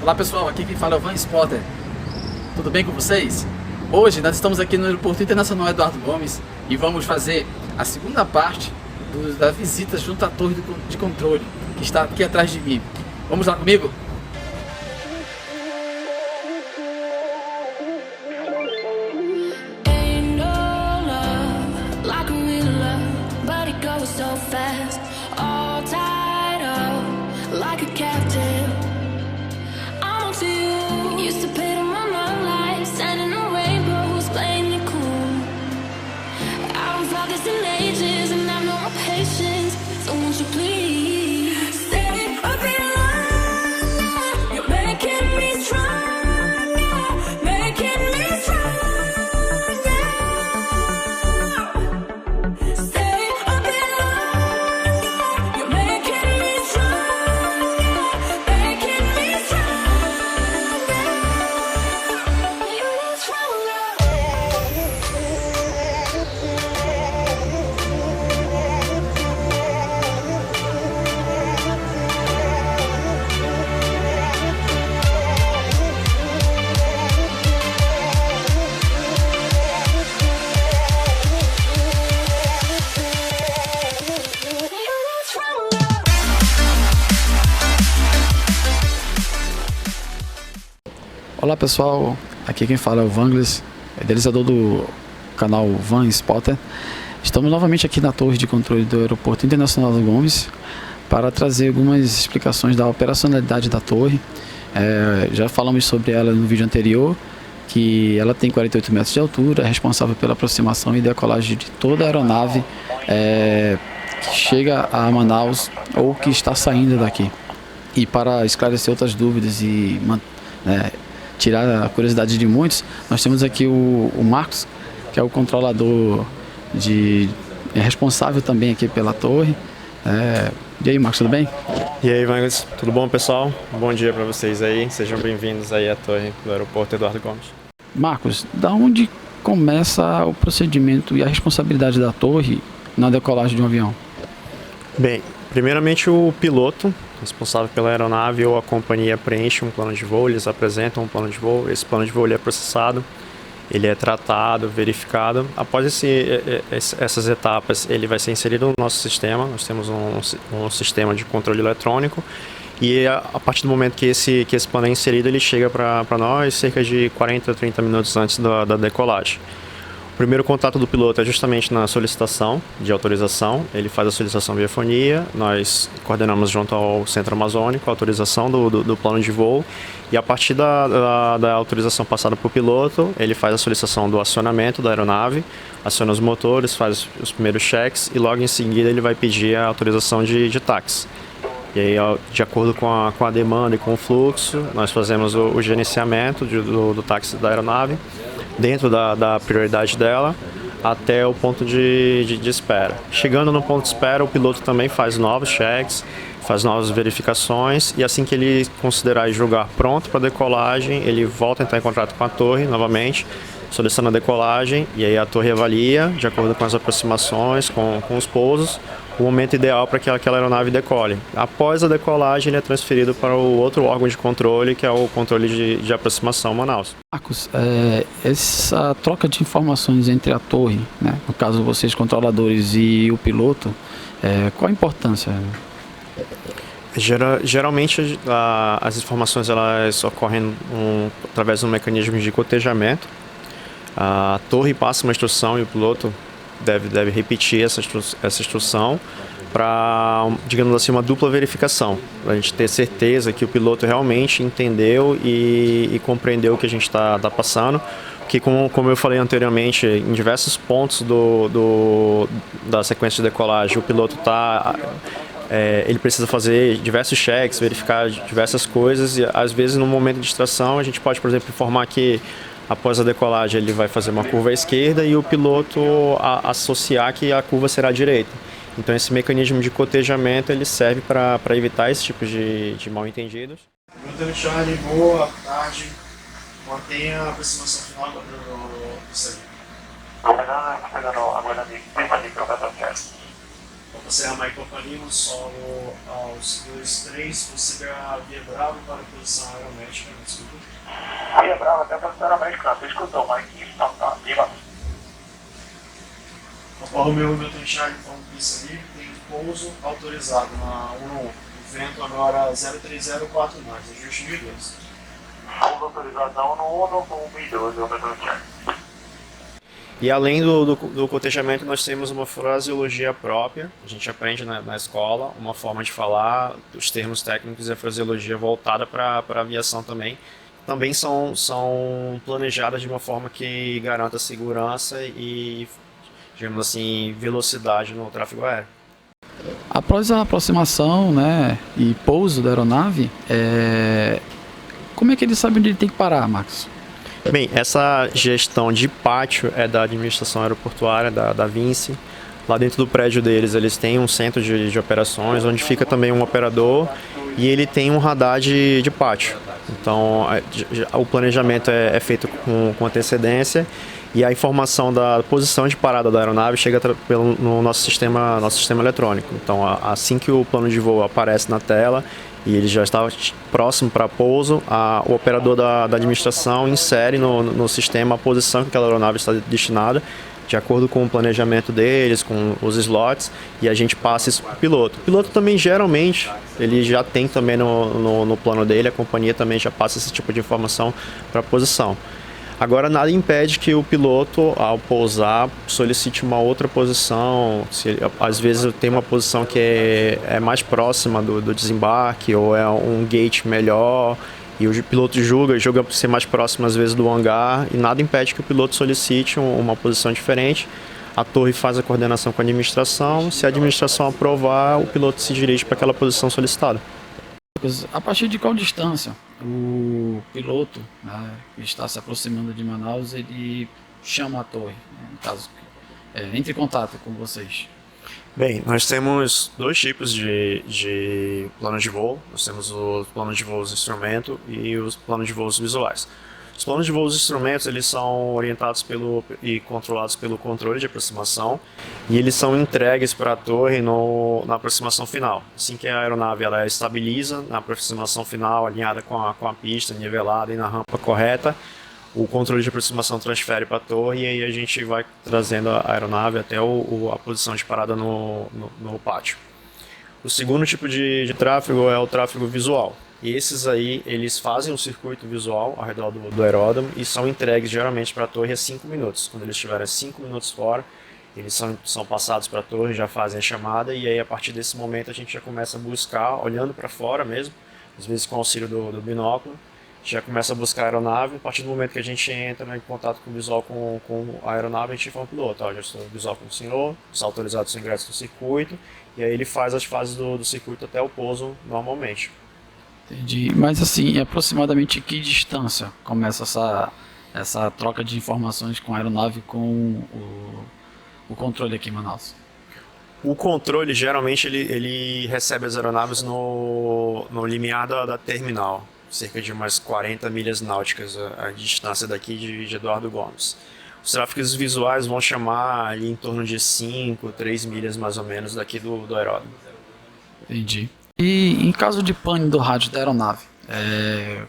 Olá pessoal, aqui quem fala é o Van Spotter. Tudo bem com vocês? Hoje nós estamos aqui no Aeroporto Internacional Eduardo Gomes e vamos fazer a segunda parte da visita junto à torre de controle, que está aqui atrás de mim. Vamos lá comigo? Olá pessoal, aqui quem fala é o Vangles, idealizador do canal Van Spotter. Estamos novamente aqui na torre de controle do Aeroporto Internacional do Gomes para trazer algumas explicações da operacionalidade da torre. Já falamos sobre ela no vídeo anterior, que ela tem 48 metros de altura, é responsável pela aproximação e decolagem de toda a aeronave que chega a Manaus ou que está saindo daqui. E para esclarecer outras dúvidas e tirar a curiosidade de muitos, nós temos aqui o Marcos, que é o controlador responsável também aqui pela torre. E aí, Marcos, tudo bem? E aí, Vangles, tudo bom, pessoal? Bom dia para vocês aí, sejam bem-vindos aí à torre do Aeroporto Eduardo Gomes. Marcos, da onde começa o procedimento e a responsabilidade da torre na decolagem de um avião? Bem, primeiramente o piloto, responsável pela aeronave ou a companhia preenche um plano de voo, eles apresentam um plano de voo, esse plano de voo ele é processado, ele é tratado, verificado. Após essas etapas, ele vai ser inserido no nosso sistema. Nós temos um sistema de controle eletrônico e a partir do momento que esse plano é inserido, ele chega para nós cerca de 40 a 30 minutos antes da decolagem. O primeiro contato do piloto é justamente na solicitação de autorização. Ele faz a solicitação via fonia, nós coordenamos junto ao Centro Amazônico a autorização do plano de voo e a partir da autorização passada para o piloto, ele faz a solicitação do acionamento da aeronave, aciona os motores, faz os primeiros cheques e logo em seguida ele vai pedir a autorização de táxi. E aí, de acordo com a demanda e com o fluxo, nós fazemos o gerenciamento do táxi da aeronave dentro da prioridade dela até o ponto de espera. Chegando no ponto de espera, o piloto também faz novos cheques, faz novas verificações e assim que ele considerar e julgar pronto para decolagem, ele volta a entrar em contato com a torre novamente, solicitando a decolagem e aí a torre avalia, de acordo com as aproximações, com os pousos, o momento ideal para que aquela aeronave decole. Após a decolagem, ele é transferido para o outro órgão de controle, que é o controle de aproximação Manaus. Marcos, essa troca de informações entre a torre, no caso vocês controladores e o piloto, qual a importância? Geralmente as informações elas ocorrem através de um mecanismo de cotejamento. A torre passa uma instrução e o piloto deve repetir essa instrução para, digamos assim, uma dupla verificação, para a gente ter certeza que o piloto realmente entendeu e compreendeu o que a gente está passando, que como eu falei anteriormente, em diversos pontos da sequência de decolagem, o piloto ele precisa fazer diversos cheques, verificar diversas coisas e às vezes no momento de extração a gente pode, por exemplo, informar que após a decolagem ele vai fazer uma curva à esquerda e o piloto associar que a curva será à direita. Então esse mecanismo de cotejamento ele serve para evitar esse tipo de mal-entendidos. Meu Charlie, boa tarde. Mantenha a aproximação final do sangue. Vou encerrar mais companhia, solo aos 2, 3, consiga a via bravo para a posição aerométrica. repete, desculpa. Aí, Bravo, até para a americana. Você escutou, mas não, tá, diga. Alfa Romeo Milton Charlie falando isso ali, tem pouso autorizado na 191. Vento agora 03049, ajuste 1002. Pouso autorizado na 191 com 1012, o Milton Charlie. E além do cotejamento, nós temos uma fraseologia própria. A gente aprende na escola uma forma de falar, os termos técnicos e a fraseologia voltada para a aviação também. Também são planejadas de uma forma que garanta segurança e, digamos assim, velocidade no tráfego aéreo. Após a aproximação, né, e pouso da aeronave, como é que ele sabe onde ele tem que parar, Marcos? Bem, essa gestão de pátio é da administração aeroportuária, da Vinci. Lá dentro do prédio deles, eles têm um centro de operações, onde fica também um operador e ele tem um radar de pátio. Então, o planejamento é feito com antecedência e a informação da posição de parada da aeronave chega no nosso sistema eletrônico. Então, assim que o plano de voo aparece na tela e ele já está próximo para pouso, o operador da administração insere no sistema a posição que aquela aeronave está destinada, de acordo com o planejamento deles, com os slots, e a gente passa isso para o piloto. O piloto também, geralmente, ele já tem também no plano dele, a companhia também já passa esse tipo de informação para a posição. Agora, nada impede que o piloto, ao pousar, solicite uma outra posição. Às vezes tem uma posição que é mais próxima do desembarque, ou é um gate melhor, e o piloto julga por ser mais próximo às vezes do hangar, e nada impede que o piloto solicite uma posição diferente. A torre faz a coordenação com a administração, se a administração aprovar, o piloto se dirige para aquela posição solicitada. A partir de qual distância o piloto, né, que está se aproximando de Manaus, ele chama a torre, né, no caso, entre em contato com vocês? Bem, nós temos dois tipos de planos de voo. Nós temos o plano de voos instrumento e os planos de voos visuais. Os planos de voos instrumentos, eles são orientados e controlados pelo controle de aproximação, e eles são entregues para a torre na aproximação final. Assim que a aeronave ela estabiliza na aproximação final, alinhada com a pista, nivelada e na rampa correta, o controle de aproximação transfere para a torre e aí a gente vai trazendo a aeronave até a posição de parada no pátio. O segundo tipo de tráfego é o tráfego visual. E esses aí, eles fazem um circuito visual ao redor do aeródromo e são entregues geralmente para a torre a 5 minutos. Quando eles estiverem 5 minutos fora, eles são passados para a torre, já fazem a chamada, e aí a partir desse momento a gente já começa a buscar, olhando para fora mesmo, às vezes com o auxílio do binóculo, a gente já começa a buscar a aeronave. A partir do momento que a gente entra em contato com o visual com a aeronave, a gente informa o piloto: já estou visual com o senhor, está autorizado o seu ingresso no circuito, e aí ele faz as fases do circuito até o pouso normalmente. Entendi. Mas assim, aproximadamente que distância começa essa troca de informações com a aeronave com o controle aqui em Manaus? O controle, geralmente, ele recebe as aeronaves no limiar da terminal, cerca de umas 40 milhas náuticas a distância daqui de Eduardo Gomes. Os tráfegos visuais vão chamar ali em torno de 3 milhas mais ou menos daqui do aeródromo. Entendi. E em caso de pane do rádio da aeronave,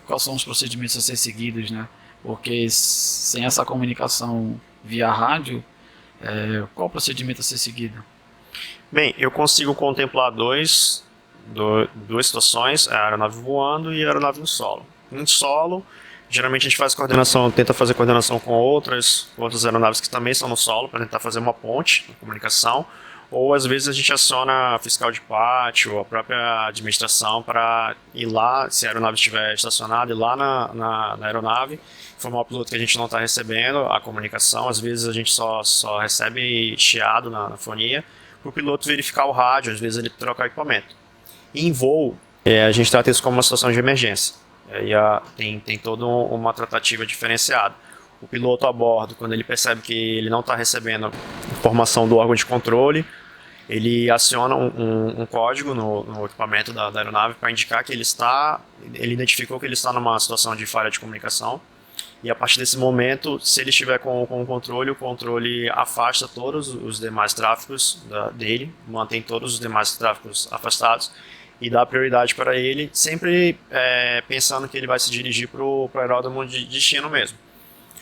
quais são os procedimentos a ser seguidos, né? Porque sem essa comunicação via rádio, qual o procedimento a ser seguido? Bem, eu consigo contemplar duas situações: a aeronave voando e a aeronave no solo. Em solo, geralmente a gente tenta fazer coordenação com outras aeronaves que também estão no solo, para tentar fazer uma ponte de comunicação. Ou às vezes a gente aciona a fiscal de pátio, a própria administração, para ir lá, se a aeronave estiver estacionada, ir lá na aeronave, informar o piloto que a gente não está recebendo a comunicação. Às vezes a gente só recebe chiado na fonia, para o piloto verificar o rádio, às vezes ele trocar o equipamento. E em voo, a gente trata isso como uma situação de emergência. Tem toda uma tratativa diferenciada. O piloto a bordo, quando ele percebe que ele não está recebendo informação do órgão de controle, ele aciona um código no equipamento da aeronave para indicar que ele identificou que ele está numa situação de falha de comunicação. E a partir desse momento, se ele estiver com o controle afasta todos os demais tráfegos dele, mantém todos os demais tráfegos afastados, e dar prioridade para ele, sempre pensando que ele vai se dirigir para o aeródromo de destino mesmo.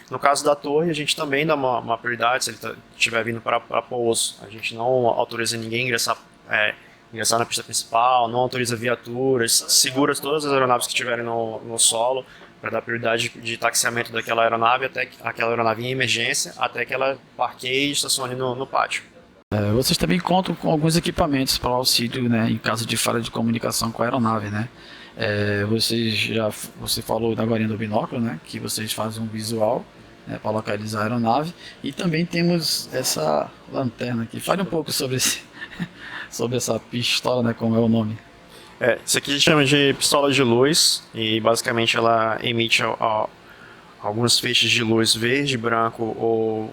No caso da torre, a gente também dá uma prioridade, se ele estiver vindo para pouso. A gente não autoriza ninguém ingressar na pista principal, não autoriza viaturas, segura todas as aeronaves que estiverem no solo, para dar prioridade de taxiamento daquela aeronave, até aquela aeronave em emergência, até que ela parqueie e estacione no pátio. Vocês também contam com alguns equipamentos para auxílio, né, em caso de falha de comunicação com a aeronave, né? Você falou agora do binóculo, né, que vocês fazem um visual, né, para localizar a aeronave, e também temos essa lanterna aqui. Fale um pouco sobre sobre essa pistola, né, como é o nome. Isso aqui a gente chama de pistola de luz, e basicamente ela emite alguns feixes de luz verde, branco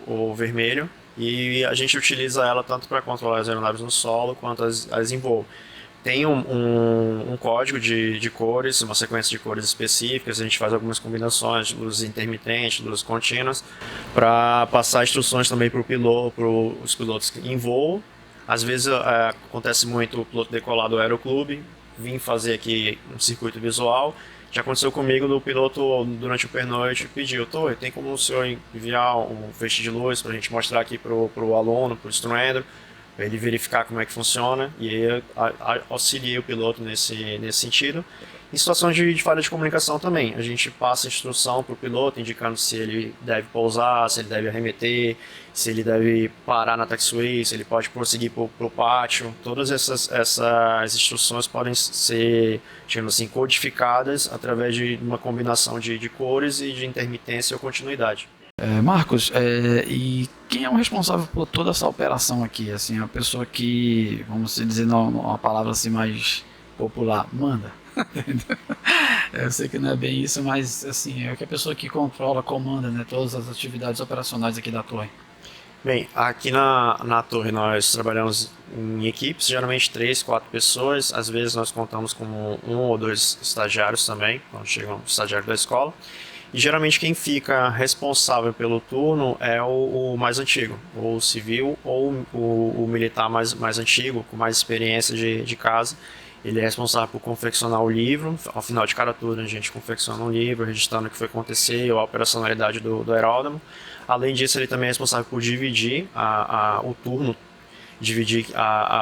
ou vermelho, e a gente utiliza ela tanto para controlar as aeronaves no solo quanto as em voo. Tem um código de cores, uma sequência de cores específicas, a gente faz algumas combinações de luz intermitente, luz contínuas, para passar instruções também para os pilotos em voo. Às vezes acontece muito o piloto decolar do aeroclube, vim fazer aqui um circuito visual. Já aconteceu comigo do piloto durante o pernoite pediu: Torre, tem como o senhor enviar um feixe de luz para a gente mostrar aqui para o aluno, para o instruendo, para ele verificar como é que funciona, e aí auxiliei o piloto nesse sentido. Em situações de falha de comunicação também, a gente passa instrução para o piloto, indicando se ele deve pousar, se ele deve arremeter, se ele deve parar na taxiway, se ele pode prosseguir para o pátio. Todas essas instruções podem ser, digamos assim, codificadas através de uma combinação de cores e de intermitência ou continuidade. Marcos, e quem é o responsável por toda essa operação aqui? Assim, a pessoa que, vamos dizer uma palavra assim mais popular, manda. Eu sei que não é bem isso, mas assim, é que a pessoa que controla, comanda, né, todas as atividades operacionais aqui da torre. Bem, aqui na torre nós trabalhamos em equipes, geralmente 3, 4 pessoas. Às vezes nós contamos com 1 ou 2 estagiários também, quando chegam estagiários da escola. E geralmente quem fica responsável pelo turno é o mais antigo, ou o civil ou o militar mais antigo, com mais experiência de casa. Ele é responsável por confeccionar o livro. Ao final de cada turno a gente confecciona um livro, registrando o que foi acontecer, a operacionalidade do aeródromo. Além disso, ele também é responsável por dividir o turno, dividir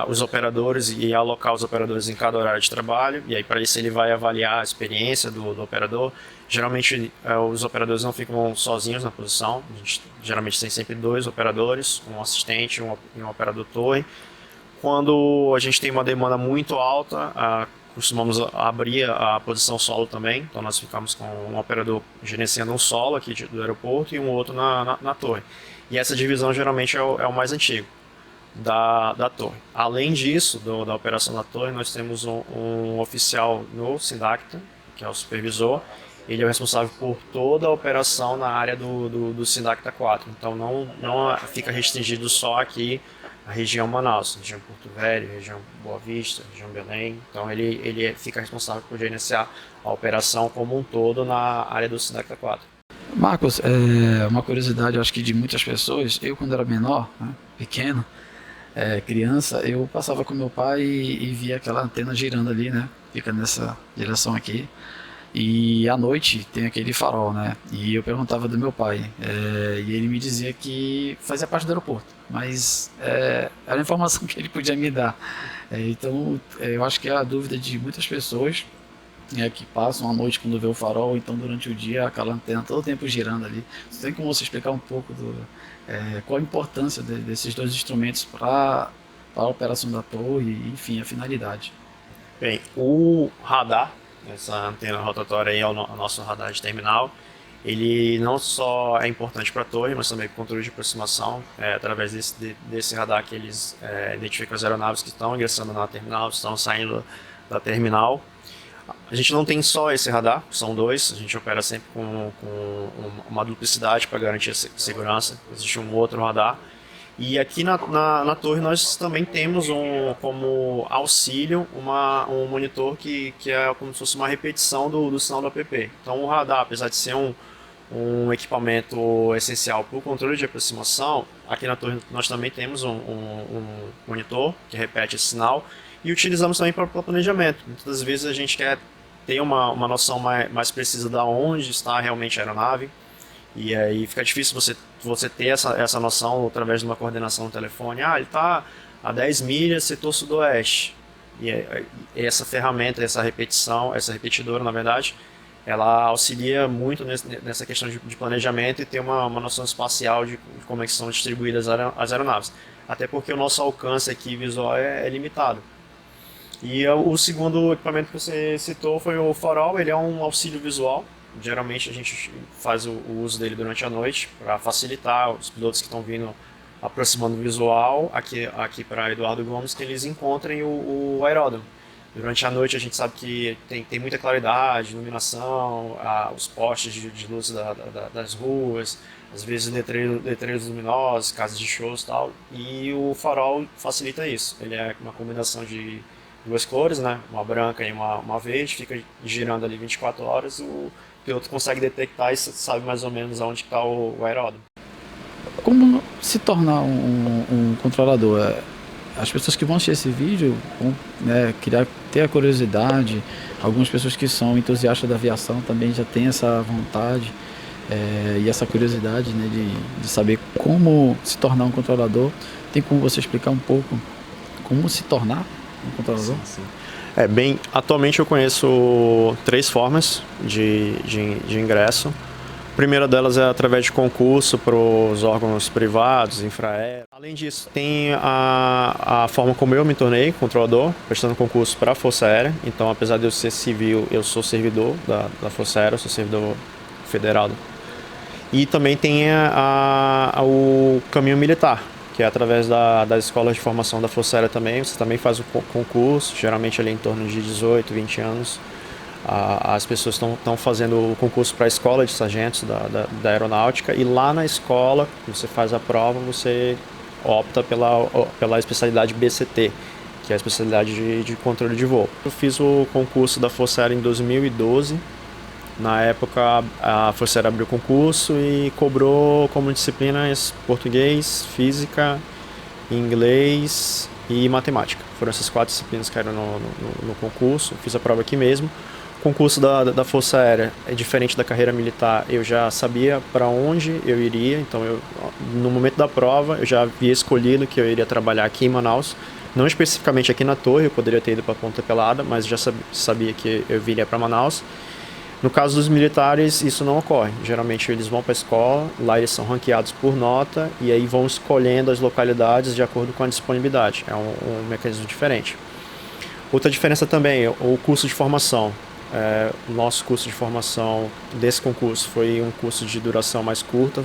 os operadores e alocar os operadores em cada horário de trabalho. E aí, para isso, ele vai avaliar a experiência do operador. Geralmente, os operadores não ficam sozinhos na posição. A gente geralmente tem sempre 2 operadores, um assistente e um operador torre. Quando a gente tem uma demanda muito alta, costumamos abrir a posição solo também. Então nós ficamos com um operador gerenciando um solo aqui do aeroporto e um outro na torre. E essa divisão geralmente é o mais antigo da torre. Além disso, da operação da torre, nós temos um oficial no Sindacta, que é o supervisor. Ele é o responsável por toda a operação na área do Sindacta 4. Então não fica restringido só aqui a região Manaus, região Porto Velho, região Boa Vista, região Belém. Então ele fica responsável por gerenciar a operação como um todo na área do Sindacta 4. Marcos, uma curiosidade, acho que de muitas pessoas, eu quando era menor, né, pequeno, criança, eu passava com meu pai e via aquela antena girando ali, né, fica nessa direção aqui. E à noite tem aquele farol, né? E eu perguntava do meu pai, e ele me dizia que fazia parte do aeroporto, mas era a informação que ele podia me dar. Então, eu acho que é a dúvida de muitas pessoas que passam à noite quando vê o farol, então durante o dia aquela antena todo o tempo girando ali. Tem como você explicar um pouco qual a importância desses 2 instrumentos para a operação da torre e, enfim, a finalidade? Bem, o radar, essa antena rotatória aí é o nosso radar de terminal. Ele não só é importante para a torre, mas também para o controle de aproximação. Através desse radar que eles identificam as aeronaves que estão ingressando na terminal, estão saindo da terminal. A gente não tem só esse radar, são 2. A gente opera sempre com uma duplicidade para garantir a segurança. Existe um outro radar. E aqui na torre nós também temos como auxílio um monitor que é como se fosse uma repetição do sinal do app. Então o radar, apesar de ser um equipamento essencial para o controle de aproximação, aqui na torre nós também temos um monitor que repete esse sinal, e utilizamos também para planejamento. Muitas das vezes a gente quer ter uma noção mais precisa de onde está realmente a aeronave, e aí fica difícil você ter essa noção através de uma coordenação no telefone. Ele está a 10 milhas, setor sudoeste. E essa ferramenta, essa repetidora, na verdade, ela auxilia muito nessa questão de planejamento e ter uma noção espacial de como é que são distribuídas as aeronaves. Até porque o nosso alcance aqui visual é limitado. E o segundo equipamento que você citou foi o farol. Ele é um auxílio visual. Geralmente a gente faz o uso dele durante a noite para facilitar os pilotos que estão vindo aproximando o visual aqui para Eduardo Gomes, que eles encontrem o aeródromo. Durante a noite a gente sabe que tem muita claridade, iluminação, os postes de luz das ruas, às vezes letreiros luminosos, casas de shows e tal, e o farol facilita isso. Ele é uma combinação de duas cores, né? Uma branca e uma verde, fica girando ali 24 horas, o piloto consegue detectar e sabe mais ou menos onde está o aeródromo. Como se tornar um controlador? As pessoas que vão assistir esse vídeo vão, né, ter a curiosidade. Algumas pessoas que são entusiastas da aviação também já têm essa vontade e essa curiosidade, né, de saber como se tornar um controlador. Tem como você explicar um pouco como se tornar um controlador? Sim. Atualmente eu conheço 3 formas de ingresso. A primeira delas é através de concurso para os órgãos privados, Infraero. Além disso, tem a forma como eu me tornei controlador, prestando concurso para a Força Aérea. Então, apesar de eu ser civil, eu sou servidor da Força Aérea, sou servidor federal. E também tem o caminho militar, que é através das escolas de formação da Força Aérea também. Você também faz o concurso, geralmente ali em torno de 18, 20 anos. As pessoas estão fazendo o concurso para a escola de sargentos da aeronáutica, e lá na escola, você faz a prova, você opta pela especialidade BCT, que é a especialidade de controle de voo. Eu fiz o concurso da Força Aérea em 2012. Na época, a Força Aérea abriu o concurso e cobrou como disciplinas português, física, inglês e matemática. Foram essas 4 disciplinas que eram no concurso. Fiz a prova aqui mesmo. O concurso da Força Aérea é diferente da carreira militar. Eu já sabia para onde eu iria, então no momento da prova eu já havia escolhido que eu iria trabalhar aqui em Manaus. Não especificamente aqui na Torre, eu poderia ter ido para Ponta Pelada, mas já sabia que eu viria para Manaus. No caso dos militares, isso não ocorre. Geralmente eles vão para a escola, lá eles são ranqueados por nota e aí vão escolhendo as localidades de acordo com a disponibilidade. É um mecanismo diferente. Outra diferença também é o curso de formação. O nosso curso de formação desse concurso foi um curso de duração mais curta,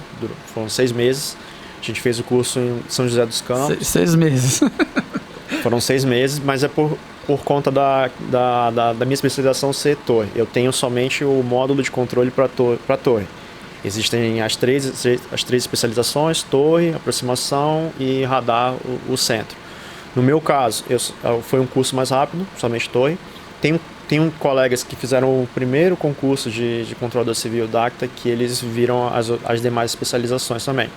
foram 6 meses. A gente fez o curso em São José dos Campos. 6 meses. Foram 6 meses, mas é por conta da minha especialização ser torre. Eu tenho somente o módulo de controle para torre. Existem as três especializações: torre, aproximação e radar, o centro. No meu caso, foi um curso mais rápido, somente torre. Tenho colegas que fizeram o primeiro concurso de controlador civil da ACTA, que eles viram as demais especializações também.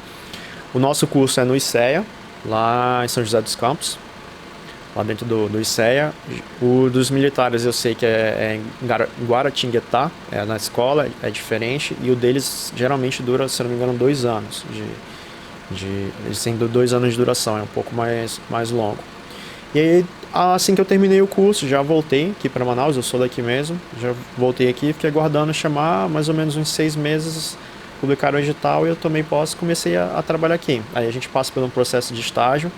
O nosso curso é no ICEA, lá em São José dos Campos, lá dentro do ICEA. O dos militares eu sei que é em Guaratinguetá, na escola, é diferente, e o deles geralmente dura, se não me engano, 2 anos. Eles têm 2 anos de duração, é um pouco mais longo. E aí, assim que eu terminei o curso, já voltei aqui para Manaus, eu sou daqui mesmo, já voltei aqui, fiquei aguardando chamar, mais ou menos uns 6 meses, publicaram o edital e eu tomei posse e comecei a trabalhar aqui. Aí a gente passa por um processo de estágio,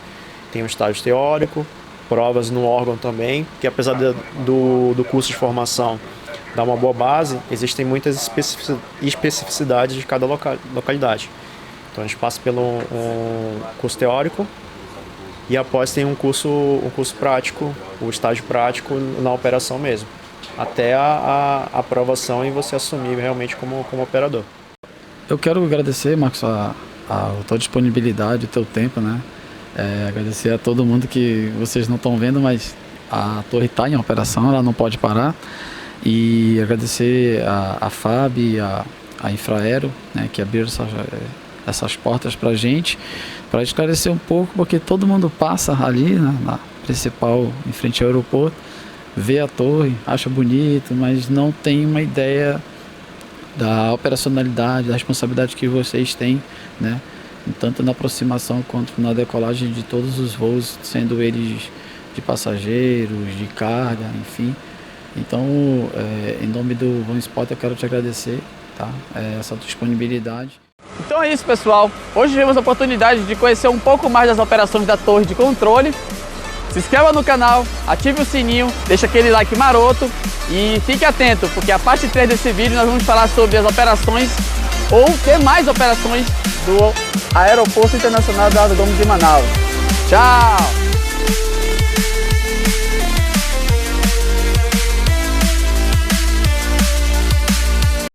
tem um estágio teórico, provas no órgão também, que apesar do curso de formação dar uma boa base, existem muitas especificidades de cada localidade. Então a gente passa pelo um curso teórico e após tem um curso prático, o estágio prático na operação mesmo, até a aprovação e você assumir realmente como operador. Eu quero agradecer, Marcos, a tua disponibilidade, o teu tempo, né? Agradecer a todo mundo que vocês não estão vendo, mas a torre está em operação, ela não pode parar. E agradecer a FAB, a Infraero, né, que abriram essas portas para a gente, para esclarecer um pouco, porque todo mundo passa ali, né, principal em frente ao aeroporto, vê a torre, acha bonito, mas não tem uma ideia da operacionalidade, da responsabilidade que vocês têm, né? Tanto na aproximação quanto na decolagem de todos os voos, sendo eles de passageiros, de carga, enfim. Então, em nome do VanSpot, eu quero te agradecer, tá? Essa disponibilidade. Então é isso, pessoal. Hoje tivemos a oportunidade de conhecer um pouco mais das operações da torre de controle. Se inscreva no canal, ative o sininho, deixa aquele like maroto e fique atento, porque a parte 3 desse vídeo nós vamos falar sobre as operações ou ter mais operações do Aeroporto Internacional Eduardo Gomes de Manaus. Tchau!